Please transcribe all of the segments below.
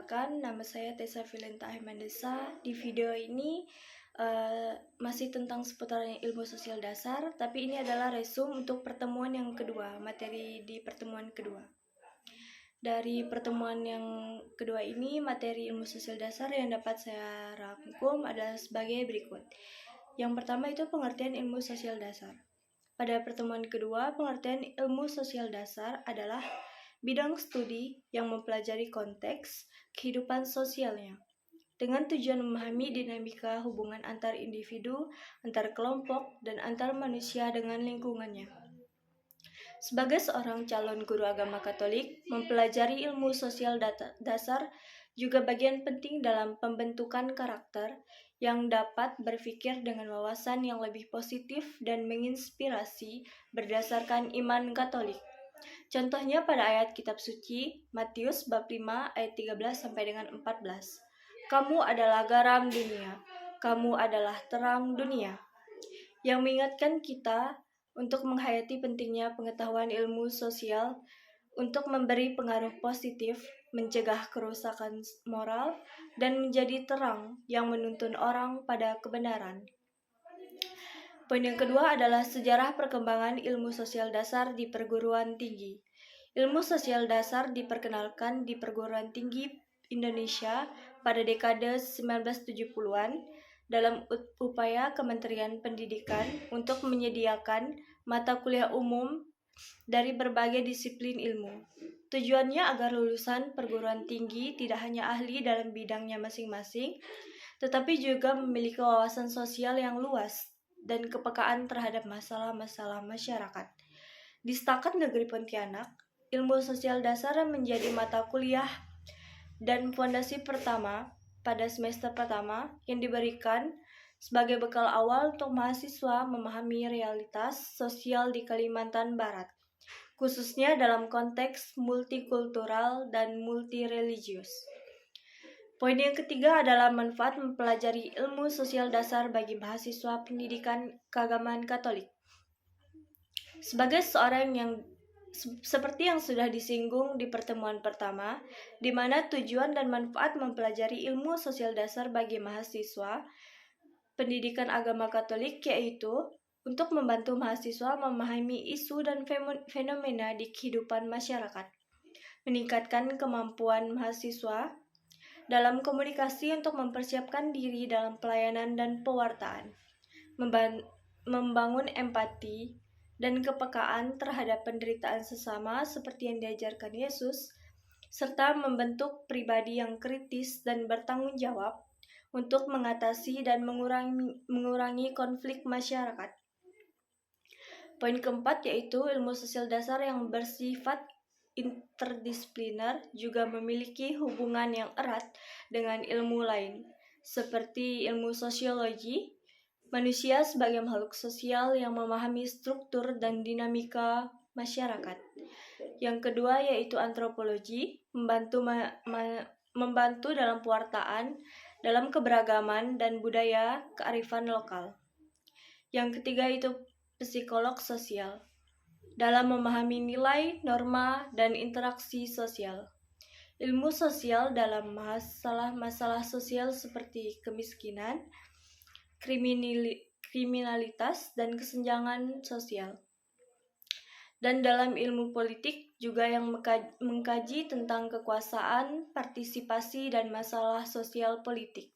Perkenalkan, nama saya Tessa Vilenta Hemandesa. Di video ini masih tentang seputar ilmu sosial dasar, tapi ini adalah resume untuk pertemuan yang kedua, materi di pertemuan kedua. Dari pertemuan yang kedua ini, materi ilmu sosial dasar yang dapat saya rangkum adalah sebagai berikut. Yang pertama itu pengertian ilmu sosial dasar. Pada pertemuan kedua, pengertian ilmu sosial dasar adalah bidang studi yang mempelajari konteks kehidupan sosialnya dengan tujuan memahami dinamika hubungan antar individu, antar kelompok, dan antar manusia dengan lingkungannya. Sebagai seorang calon guru agama Katolik, mempelajari ilmu sosial dasar juga bagian penting dalam pembentukan karakter yang dapat berpikir dengan wawasan yang lebih positif dan menginspirasi berdasarkan iman Katolik. Contohnya pada ayat kitab suci Matius bab 5 ayat 13 sampai dengan 14. Kamu adalah garam dunia, kamu adalah terang dunia. Yang mengingatkan kita untuk menghayati pentingnya pengetahuan ilmu sosial untuk memberi pengaruh positif, mencegah kerusakan moral, dan menjadi terang yang menuntun orang pada kebenaran. Poin yang kedua adalah sejarah perkembangan ilmu sosial dasar di perguruan tinggi. Ilmu sosial dasar diperkenalkan di perguruan tinggi Indonesia pada dekade 1970-an dalam upaya Kementerian Pendidikan untuk menyediakan mata kuliah umum dari berbagai disiplin ilmu. Tujuannya agar lulusan perguruan tinggi tidak hanya ahli dalam bidangnya masing-masing, tetapi juga memiliki wawasan sosial yang luas dan kepekaan terhadap masalah-masalah masyarakat. Di Setakat Negeri Pontianak, ilmu sosial dasar menjadi mata kuliah dan fondasi pertama pada semester pertama yang diberikan sebagai bekal awal untuk mahasiswa memahami realitas sosial di Kalimantan Barat, khususnya dalam konteks multikultural dan multireligius. Poin yang ketiga adalah manfaat mempelajari ilmu sosial dasar bagi mahasiswa pendidikan keagamaan Katolik. Sebagai seorang yang seperti yang sudah disinggung di pertemuan pertama, di mana tujuan dan manfaat mempelajari ilmu sosial dasar bagi mahasiswa pendidikan agama Katolik yaitu untuk membantu mahasiswa memahami isu dan fenomena di kehidupan masyarakat, meningkatkan kemampuan mahasiswa dalam komunikasi untuk mempersiapkan diri dalam pelayanan dan pewartaan, membangun empati dan kepekaan terhadap penderitaan sesama seperti yang diajarkan Yesus, serta membentuk pribadi yang kritis dan bertanggung jawab untuk mengatasi dan mengurangi konflik masyarakat. Poin keempat yaitu ilmu sosial dasar yang bersifat interdisipliner juga memiliki hubungan yang erat dengan ilmu lain, seperti ilmu sosiologi, manusia sebagai makhluk sosial yang memahami struktur dan dinamika masyarakat. Yang kedua yaitu antropologi, membantu dalam pewartaan, dalam keberagaman dan budaya kearifan lokal. Yang ketiga itu psikolog sosial, dalam memahami nilai, norma, dan interaksi sosial. Ilmu sosial dalam masalah-masalah sosial seperti kemiskinan, kriminalitas, dan kesenjangan sosial. Dan dalam ilmu politik juga yang mengkaji tentang kekuasaan, partisipasi, dan masalah sosial politik.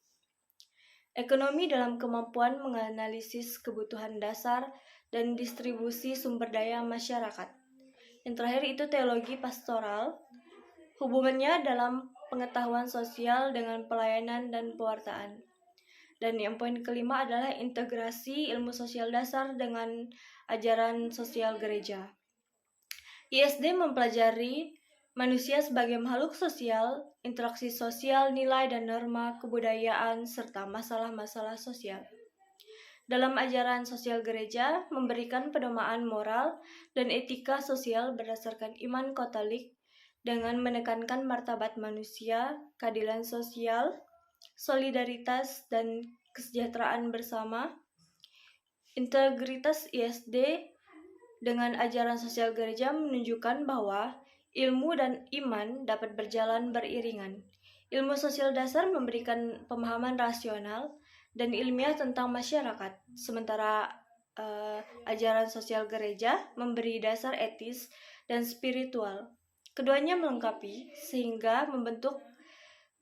Ekonomi dalam kemampuan menganalisis kebutuhan dasar dan distribusi sumber daya masyarakat. Yang terakhir itu teologi pastoral, hubungannya dalam pengetahuan sosial dengan pelayanan dan pewartaan. Dan yang poin kelima adalah integrasi ilmu sosial dasar dengan ajaran sosial gereja. ISD mempelajari manusia sebagai makhluk sosial, interaksi sosial, nilai dan norma kebudayaan, serta masalah-masalah sosial. Dalam ajaran sosial gereja, memberikan pedoman moral dan etika sosial berdasarkan iman Katolik dengan menekankan martabat manusia, keadilan sosial, solidaritas, dan kesejahteraan bersama. Integritas ISD dengan ajaran sosial gereja menunjukkan bahwa ilmu dan iman dapat berjalan beriringan. Ilmu sosial dasar memberikan pemahaman rasional dan ilmiah tentang masyarakat, sementara ajaran sosial gereja memberi dasar etis dan spiritual. Keduanya melengkapi sehingga membentuk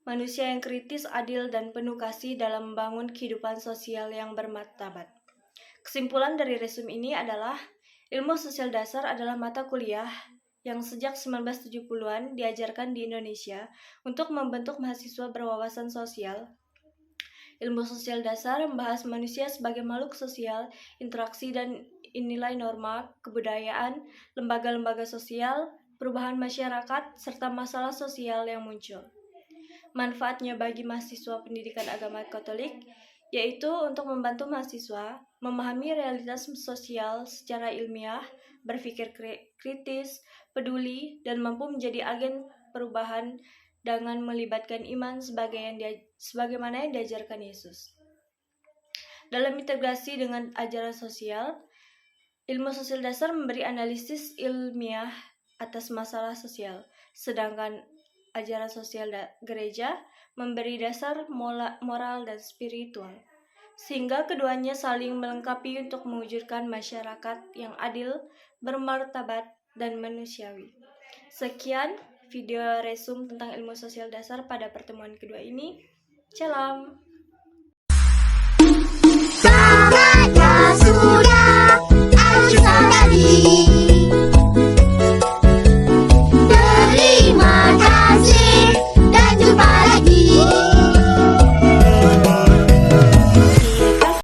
manusia yang kritis, adil, dan penuh kasih dalam membangun kehidupan sosial yang bermartabat. Kesimpulan dari resum ini adalah ilmu sosial dasar adalah mata kuliah yang sejak 1970-an diajarkan di Indonesia untuk membentuk mahasiswa berwawasan sosial. Ilmu sosial dasar membahas manusia sebagai makhluk sosial, interaksi dan nilai norma, kebudayaan, lembaga-lembaga sosial, perubahan masyarakat, serta masalah sosial yang muncul. Manfaatnya bagi mahasiswa pendidikan agama Katolik yaitu untuk membantu mahasiswa memahami realitas sosial secara ilmiah, berpikir kritis, peduli, dan mampu menjadi agen perubahan dengan melibatkan iman sebagaimana yang diajarkan Yesus. Dalam integrasi dengan ajaran sosial, ilmu sosial dasar memberi analisis ilmiah atas masalah sosial, sedangkan ajaran sosial gereja memberi dasar moral dan spiritual, sehingga keduanya saling melengkapi untuk mewujudkan masyarakat yang adil, bermartabat, dan manusiawi. Sekian video resum tentang ilmu sosial dasar pada pertemuan kedua ini. Shalom.